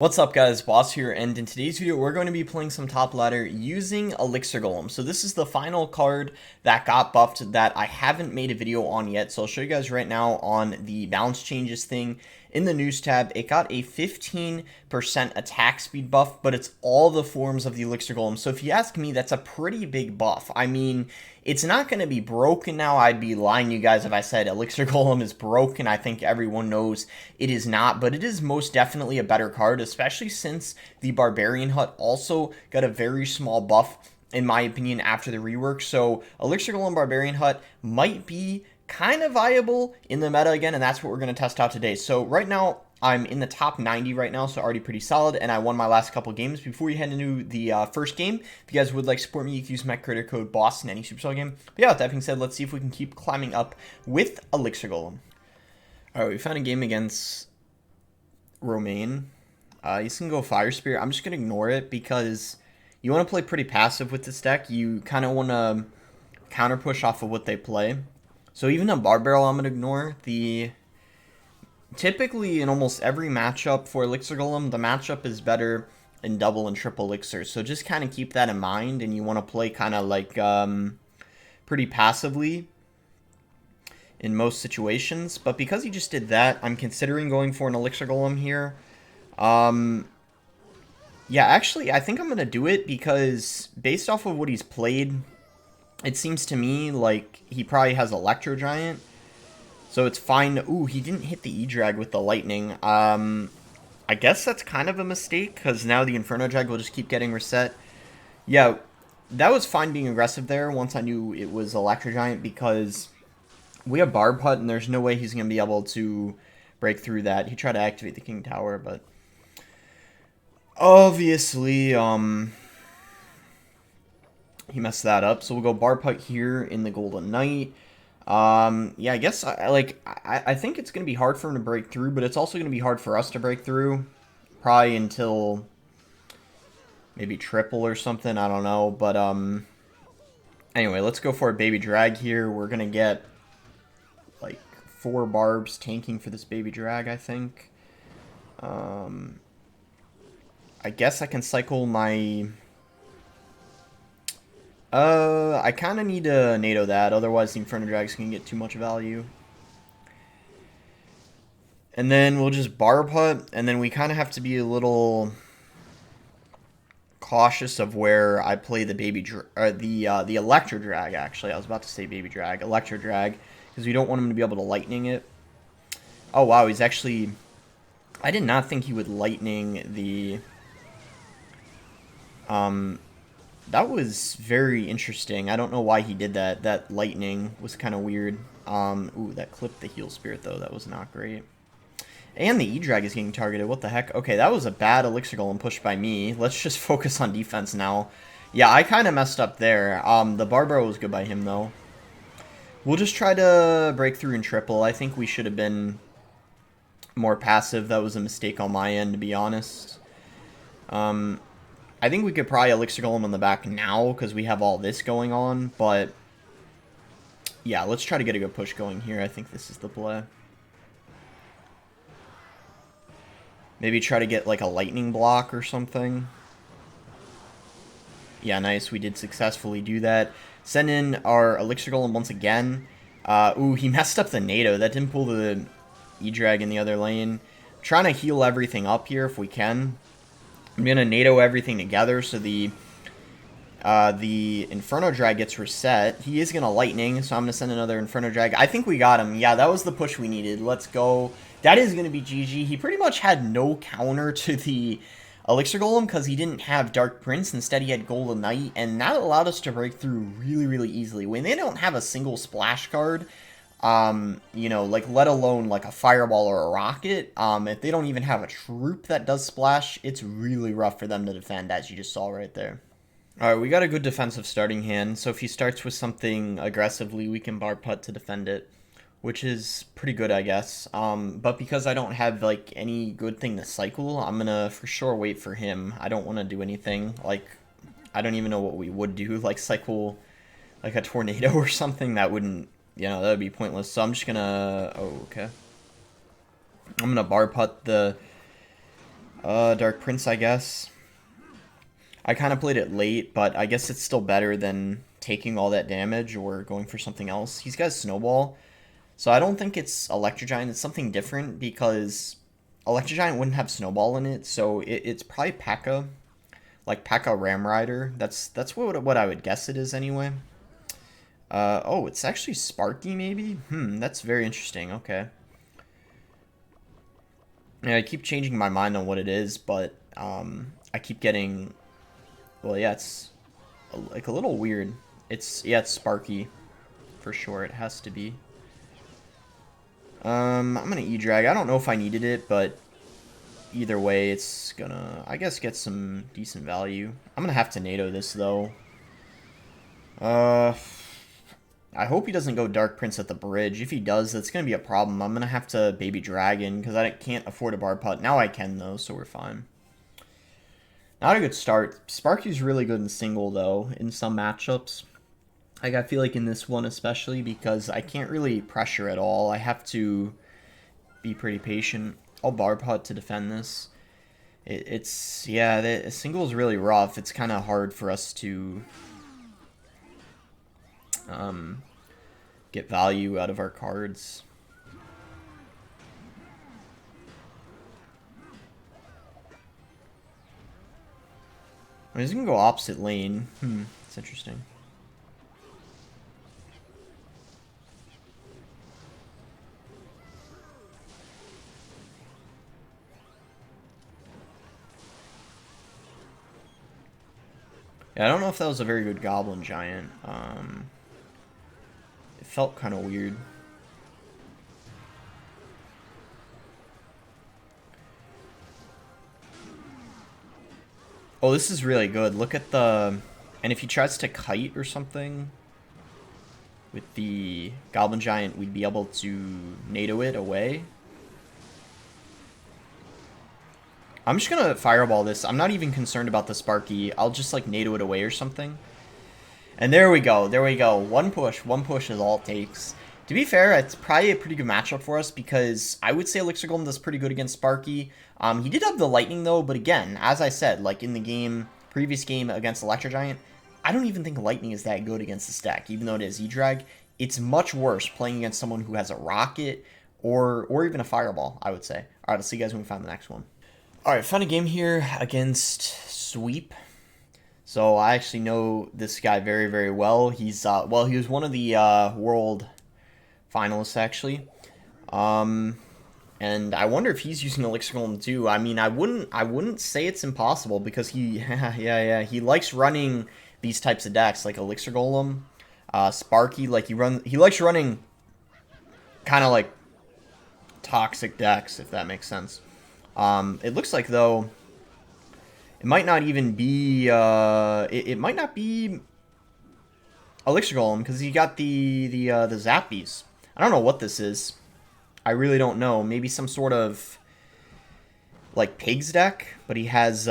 What's up guys, Boss here, and in today's video we're going to be playing some top ladder using ELIXIR GOLEM. So this is the final card that got buffed that I haven't made a video on yet, so I'll show you guys right now on the balance changes thing. In the news tab, it got a 15% attack speed buff, but it's all the forms of the ELIXIR GOLEM. So if you ask me, that's a pretty big buff. I mean, it's not going to be broken now. I'd be lying to you guys if I said ELIXIR GOLEM is broken. I think everyone knows it is not, but it is most definitely a better card, especially since the Barbarian Hut also got a very small buff, in my opinion, after the rework. So ELIXIR GOLEM Barbarian Hut might be kind of viable in the meta again, and that's what we're going to test out today. So right now, I'm in the top 90 right now, so already pretty solid, and I won my last couple games. Before we head into the first game, if you guys would like to support me, you can use my creator code BOSS in any Supercell game. But yeah, with that being said, let's see if we can keep climbing up with ELIXIR GOLEM. Alright, we found a game against Romaine. He's going to go Fire Spirit. I'm just going to ignore it because you want to play pretty passive with this deck. You kind of want to counter push off of what they play. So even a Bar Barrel I'm going to ignore. Typically in almost every matchup for ELIXIR GOLEM, the matchup is better in double and triple elixir. So just kind of keep that in mind, and you want to play kind of like pretty passively in most situations. But because he just did that, I'm considering going for an ELIXIR GOLEM here. Yeah, actually, I think I'm going to do it because based off of what he's played, it seems to me like he probably has Electro Giant. So it's fine. Ooh, he didn't hit the E-Drag with the Lightning. I guess that's kind of a mistake because now the Inferno Drag will just keep getting reset. Yeah, that was fine being aggressive there once I knew it was Electro Giant because we have Barb Hut and there's no way he's going to be able to break through that. He tried to activate the King Tower, but obviously, he messed that up. So we'll go Barb Hut here in the Golden Knight. Yeah, I guess I think it's going to be hard for him to break through, but it's also going to be hard for us to break through. Probably until maybe triple or something, I don't know. But anyway, let's go for a Baby Drag here. We're going to get like 4 barbs tanking for this Baby Drag, I think. I guess I can cycle my... I kind of need to NATO that, otherwise the Inferno Drag's going to get too much value. And then we'll just Barb Hut, and then we kind of have to be a little cautious of where I play the the Electro Drag, actually. I was about to say Baby Drag. Electro Drag, because we don't want him to be able to Lightning it. Oh, wow, he's actually... I did not think he would Lightning the... That was very interesting. I don't know why he did that. That Lightning was kind of weird. Ooh, that clipped the Heal Spirit, though. That was not great. And the E-Drag is getting targeted. What the heck? Okay, that was a bad ELIXIR GOLEM push by me. Let's just focus on defense now. Yeah, I kind of messed up there. The Barbaro was good by him, though. We'll just try to break through in triple. I think we should have been more passive. That was a mistake on my end, to be honest. I think we could probably ELIXIR GOLEM on the back now because we have all this going on, but yeah, let's try to get a good push going here. I think this is the play. Maybe try to get like a lightning block or something. Yeah, nice. We did successfully do that. Send in our ELIXIR GOLEM once again. Ooh, he messed up the NATO. That didn't pull the E-Drag in the other lane. I'm trying to heal everything up here if we can. I'm going to NATO everything together so the Inferno Drag gets reset. He is going to Lightning, so I'm going to send another Inferno Drag. I think we got him. Yeah, that was the push we needed. Let's go. That is going to be GG. He pretty much had no counter to the ELIXIR GOLEM because he didn't have Dark Prince. Instead, he had Golden Knight, and that allowed us to break through really, really easily. When they don't have a single splash card... you know, like, let alone, like, a fireball or a rocket, if they don't even have a troop that does splash, it's really rough for them to defend, as you just saw right there. Alright, we got a good defensive starting hand, so if he starts with something aggressively, we can Barb Putt to defend it, which is pretty good, I guess. But because I don't have, like, any good thing to cycle, I'm gonna for sure wait for him. I don't want to do anything, like, I don't even know what we would do, like, cycle, like, a tornado or something. That wouldn't... You know, that would be pointless. So I'm just gonna... Oh, okay. I'm gonna Bar Putt the Dark Prince, I guess. I kind of played it late, but I guess it's still better than taking all that damage or going for something else. He's got Snowball, so I don't think it's Electro Giant. It's something different because Electro Giant wouldn't have Snowball in it, so it's probably Pekka, like Pekka Ram Rider. That's what I would guess it is anyway. Oh, it's actually Sparky maybe? That's very interesting. Okay. Yeah, I keep changing my mind on what it is, but I keep getting, well, yeah, it's like a little weird. Yeah, it's Sparky for sure. It has to be. I'm gonna E-Drag. I don't know if I needed it, but either way, it's gonna, I guess, get some decent value. I'm gonna have to NATO this though. I hope he doesn't go Dark Prince at the bridge. If he does, that's going to be a problem. I'm going to have to Baby Dragon because I can't afford a Barb Putt. Now I can, though, so we're fine. Not a good start. Sparky's really good in single, though, in some matchups. Like, I feel like in this one especially because I can't really pressure at all. I have to be pretty patient. I'll Barb Putt to defend this. Yeah, the single is really rough. It's kind of hard for us to get value out of our cards. I mean, he's gonna go opposite lane. It's interesting. Yeah, I don't know if that was a very good Goblin Giant. It felt kind of weird. Oh, this is really good. Look at the... And if he tries to kite or something with the Goblin Giant, we'd be able to NATO it away. I'm just gonna Fireball this. I'm not even concerned about the Sparky. I'll just, like, NATO it away or something. And there we go. There we go. One push. One push is all it takes. To be fair, it's probably a pretty good matchup for us because I would say ELIXIR GOLEM does pretty good against Sparky. He did have the Lightning, though, but again, as I said, like in the game, previous game against Electro Giant, I don't even think Lightning is that good against this deck, even though it is E-Drag. It's much worse playing against someone who has a Rocket or even a Fireball, I would say. All right, I'll see you guys when we find the next one. All right, found a game here against Sweep. So I actually know this guy very, very well. He's, well, he was one of the world finalists, actually. And I wonder if he's using ELIXIR GOLEM too. I mean, I wouldn't say it's impossible because he, yeah, he likes running these types of decks like ELIXIR GOLEM, Sparky. Like he likes running kind of like toxic decks, if that makes sense. It looks like though, it might not even be, it might not be ELIXIR GOLEM because he got the Zappies. I don't know what this is. I really don't know. Maybe some sort of like Pigs deck, but he has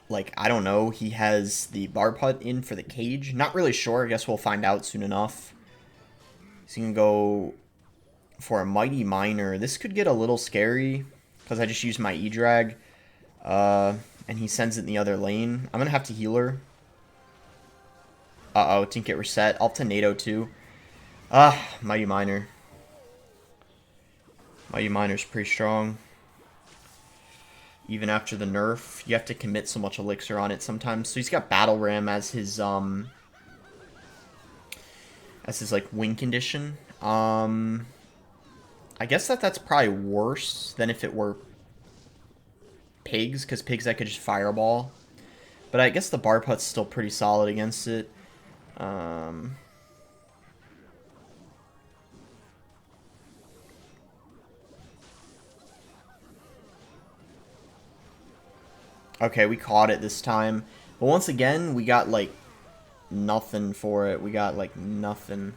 like, I don't know, he has the Barb Putt in for the cage. Not really sure. I guess we'll find out soon enough. He's gonna go for a Mighty Miner. This could get a little scary because I just used my E-Drag. And he sends it in the other lane. I'm gonna have to heal her. Uh-oh, it didn't get reset. I'll have to NATO too. Mighty Miner. Mighty Miner's pretty strong. Even after the nerf, you have to commit so much elixir on it sometimes. So he's got Battle Ram as his like win condition. I guess that's probably worse than if it were Pigs, because Pigs I could just Fireball. But I guess the Barb Putt's still pretty solid against it. Okay, we caught it this time. But once again, we got, like, nothing for it. We got, like, nothing.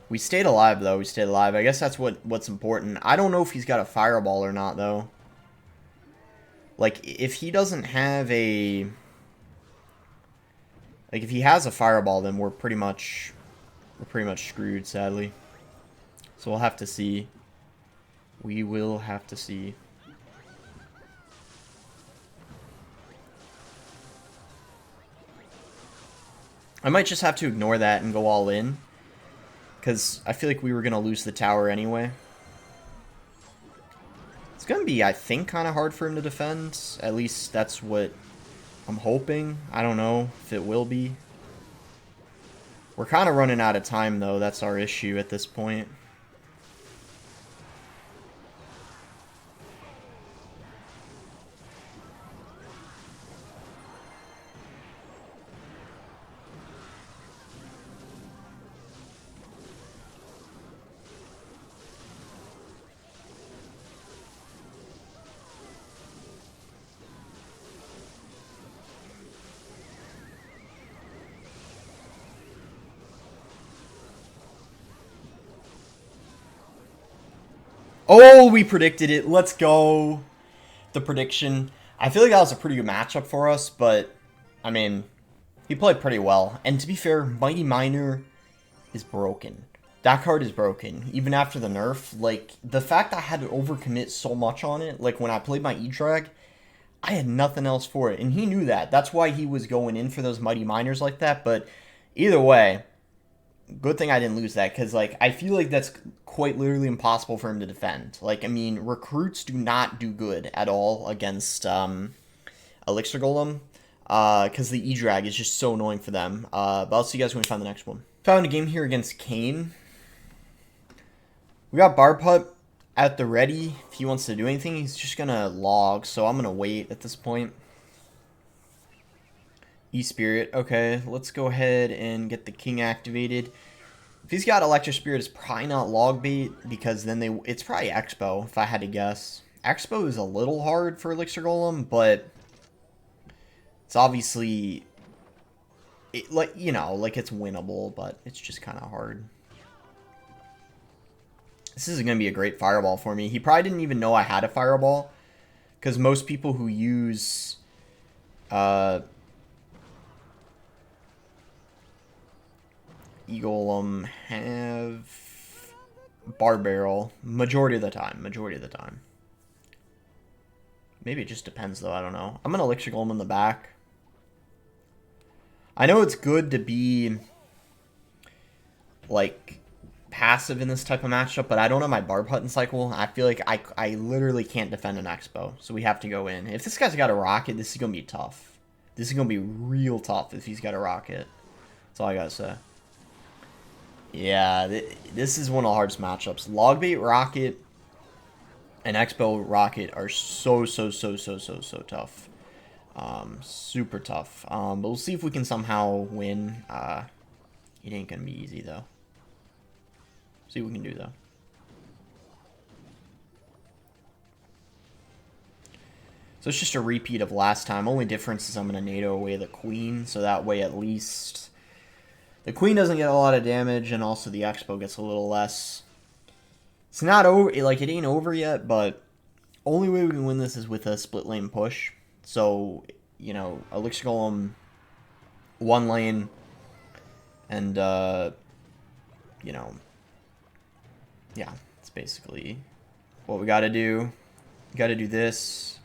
We stayed alive, though. We stayed alive. I guess that's what's important. I don't know if he's got a Fireball or not, though. Like, if he doesn't have a... Like, if he has a Fireball, then we're pretty much screwed, sadly. So we'll have to see. We will have to see. I might just have to ignore that and go all in, because I feel like we were going to lose the tower anyway. It's going to be, I think, kind of hard for him to defend. At least that's what I'm hoping. I don't know if it will be. We're kind of running out of time, though. That's our issue at this point. Oh, we predicted it. Let's go. The prediction. I feel like that was a pretty good matchup for us, but, I mean, he played pretty well. And to be fair, Mighty Miner is broken. That card is broken. Even after the nerf, like, the fact I had to overcommit so much on it, like, when I played my E-Drag, I had nothing else for it. And he knew that. That's why he was going in for those Mighty Miners like that. But either way, good thing I didn't lose that, because, like, I feel like that's quite literally impossible for him to defend. Like, I mean, recruits do not do good at all against ELIXIR GOLEM, because the E-Drag is just so annoying for them. But I'll see you guys when we find the next one. Found a game here against Kane. We got Barput at the ready. If he wants to do anything, he's just going to log, so I'm going to wait at this point. E-Spirit. Okay, let's go ahead and get the King activated. If he's got Electric Spirit, it's probably not log bait, because then it's probably Expo, if I had to guess. Expo is a little hard for ELIXIR GOLEM, but it's obviously, like, you know, like, it's winnable, but it's just kind of hard. This isn't going to be a great fireball for me. He probably didn't even know I had a fireball, because most people who use E-Golem have Bar Barrel majority of the time. Maybe it just depends, though. I don't know. I'm going to ELIXIR GOLEM in the back. I know it's good to be, like, passive in this type of matchup, but I don't have my Barb Hutton cycle. I feel like I literally can't defend an Expo, so we have to go in. If this guy's got a rocket, this is going to be tough. This is going to be real tough if he's got a rocket. That's all I got to say. Yeah, this is one of the hardest matchups. Logbait Rocket and Expo Rocket are so tough. Super tough. But we'll see if we can somehow win. It ain't gonna be easy, though. See what we can do, though. So it's just a repeat of last time. Only difference is I'm gonna NATO away the Queen, so that way at least the Queen doesn't get a lot of damage, and also the Expo gets a little less. It's not over, like, it ain't over yet, but only way we can win this is with a split lane push. So, you know, ELIXIR GOLEM, one lane, and, you know, yeah, it's basically what we gotta do. We gotta do this.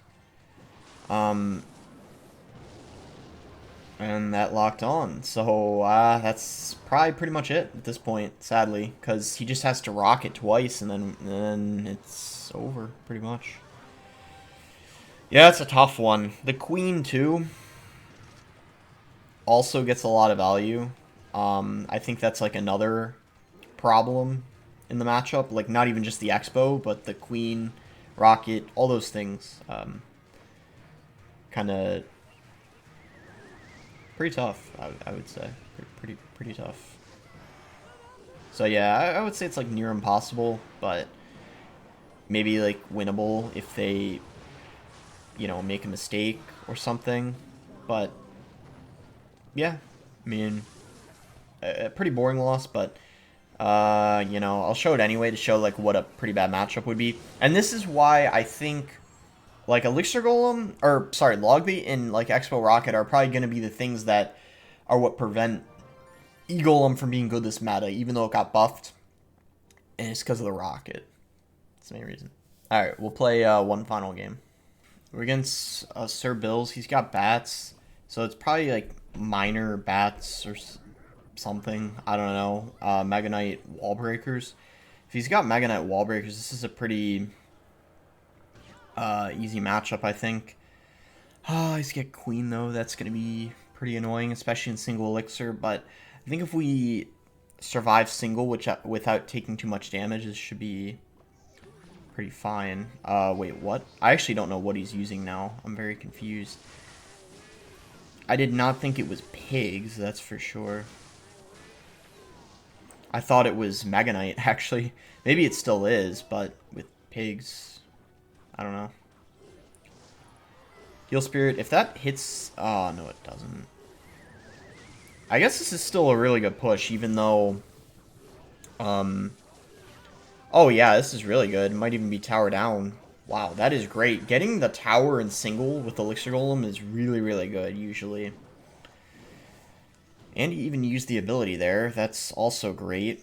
And that locked on. So, that's probably pretty much it at this point, sadly. Because he just has to rock it twice, and then it's over, pretty much. Yeah, it's a tough one. The Queen, too, also gets a lot of value. I think that's, like, another problem in the matchup. Like, not even just the Expo, but the Queen, Rocket, all those things. Kind of pretty tough, I would say. Pretty tough. So yeah, I would say it's like near impossible, but maybe like winnable if they, you know, make a mistake or something. But yeah, I mean, a pretty boring loss, but you know, I'll show it anyway to show like what a pretty bad matchup would be. And this is why I think like ELIXIR GOLEM, or sorry, Logbait and like Expo Rocket are probably going to be the things that are what prevent E-Golem from being good this meta, even though it got buffed. And it's because of the Rocket. That's the main reason. Alright, we'll play one final game. We're against Sir Bills. He's got bats, so it's probably like minor bats or something. I don't know. Mega Knight wall breakers. If he's got Mega Knight wall breakers, this is a pretty easy matchup, I think. He's got Queen though. That's gonna be pretty annoying, especially in single elixir. But I think if we survive single, without taking too much damage, this should be pretty fine. Wait, what? I actually don't know what he's using now. I'm very confused. I did not think it was pigs, that's for sure. I thought it was Mega Knight, actually. Maybe it still is, but with pigs, I don't know. Heal Spirit, if that hits... Oh, no, it doesn't. I guess this is still a really good push, even though... Oh, yeah, this is really good. It might even be tower down. Wow, that is great. Getting the tower in single with Elixir Golem is really, really good, usually. And he even used the ability there. That's also great.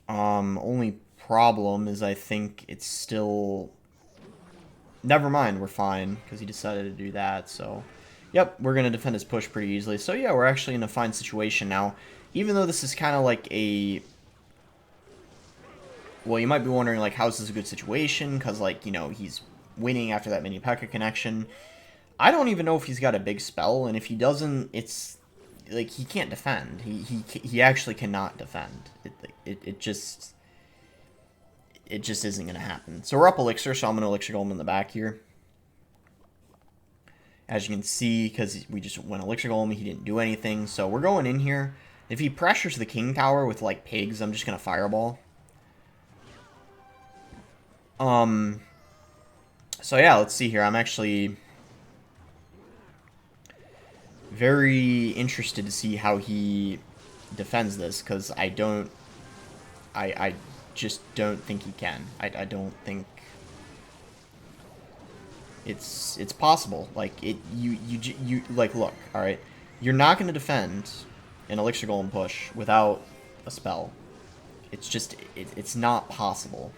Only problem is I think it's still... Never mind, we're fine, because he decided to do that, so... Yep, we're going to defend his push pretty easily. So yeah, we're actually in a fine situation now. Even though this is kind of like a... Well, you might be wondering, like, how is this a good situation? Because, like, you know, he's winning after that mini Pekka connection. I don't even know if he's got a big spell, and if he doesn't, it's... Like, he can't defend. He actually cannot defend. It just isn't going to happen. So we're up Elixir, so I'm going to Elixir Golem in the back here. As you can see, because we just went Elixir Golem, he didn't do anything. So we're going in here. If he pressures the King Tower with, like, pigs, I'm just going to Fireball. So yeah, let's see here. I'm actually very interested to see how he defends this, because I just don't think he can. I don't think it's possible. Like, you like, look, all right, you're not going to defend an Elixir Golem push without a spell. It's just it's not possible.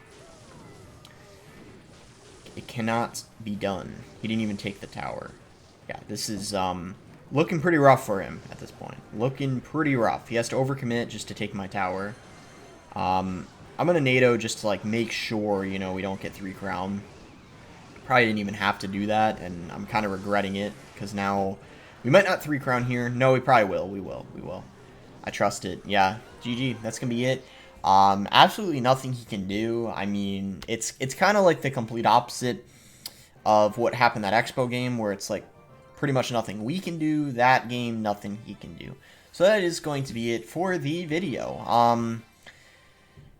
It cannot be done. He didn't even take the tower. Yeah, this is looking pretty rough for him at this point. Looking pretty rough. He has to overcommit just to take my tower. I'm gonna NATO just to, like, make sure, you know, we don't get 3 crown. Probably didn't even have to do that, and I'm kind of regretting it, because now we might not 3 crown here. No, we probably will. We will. I trust it. Yeah, GG. That's gonna be it. Absolutely nothing he can do. I mean, it's kind of like the complete opposite of what happened that Expo game, where it's like pretty much nothing we can do. That game, nothing he can do. So that is going to be it for the video.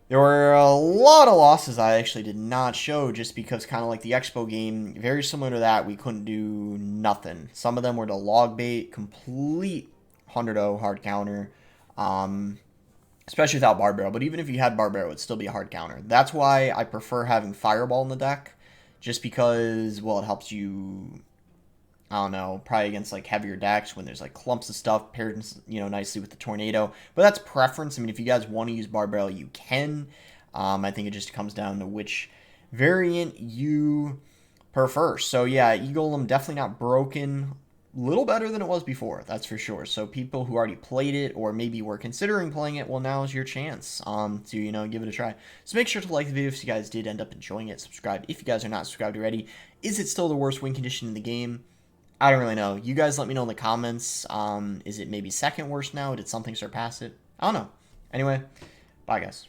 There were a lot of losses I actually did not show, just because, kind of like the Expo game, very similar to that, we couldn't do nothing. Some of them were the log bait, complete 100-0 hard counter. Especially without Barbaro, but even if you had Barbaro, it would still be a hard counter. That's why I prefer having Fireball in the deck, just because, well, it helps you, I don't know, probably against, like, heavier decks when there's, like, clumps of stuff paired, you know, nicely with the Tornado. But that's preference. I mean, if you guys want to use Barbaro, you can. I think it just comes down to which variant you prefer. So, yeah, E-Golem definitely not broken. Little better than it was before, that's for sure. So people who already played it, or maybe were considering playing it, well, now is your chance to, you know, give it a try. So make sure to like the video if you guys did end up enjoying it. Subscribe if you guys are not subscribed already. Is it still the worst win condition in the game? I don't really know. You guys let me know in the comments. Is it maybe second worst now? Did something surpass it? I don't know. Anyway, bye guys.